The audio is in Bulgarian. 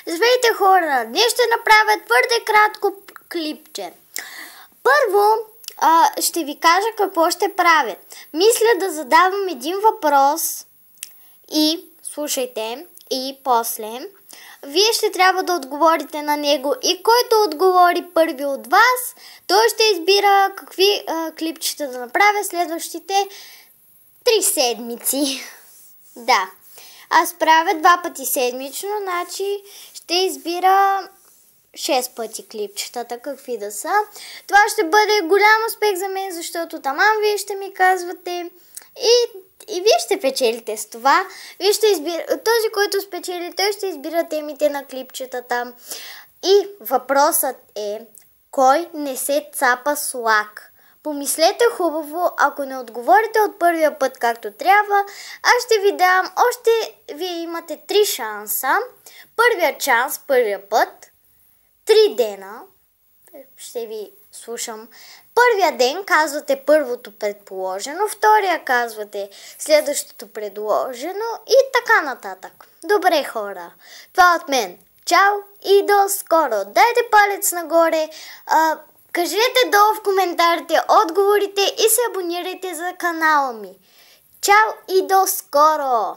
Здравейте хора! Днес ще направя твърде кратко клипче. Първо ще ви кажа какво ще правя. Мисля да задавам един въпрос и слушайте, и после вие ще трябва да отговорите на него и който отговори първи от вас, той ще избира какви клипчета да направя следващите 3 седмици. Да. Аз правя 2 пъти седмично, значи ще избира 6 пъти клипчетата, какви да са. Това ще бъде голям успех за мен, защото таман вие ще ми казвате и вие ще печелите с това. Вие ще този, който спечели, той ще избира темите на клипчетата. И въпросът е, кой не се цапа с лак? Помислете хубаво, ако не отговорите от първия път както трябва, аз ще ви дам вие имате 3 шанса. Първият шанс, първия път, 3 дена, ще ви слушам. Първия ден казвате първото предположено, втория казвате следващото предложено и така нататък. Добре хора, това от мен. Чао и до скоро. Дайте палец нагоре. Кажете долу в коментарите отговорите и се абонирайте за канала ми. Чао и до скоро!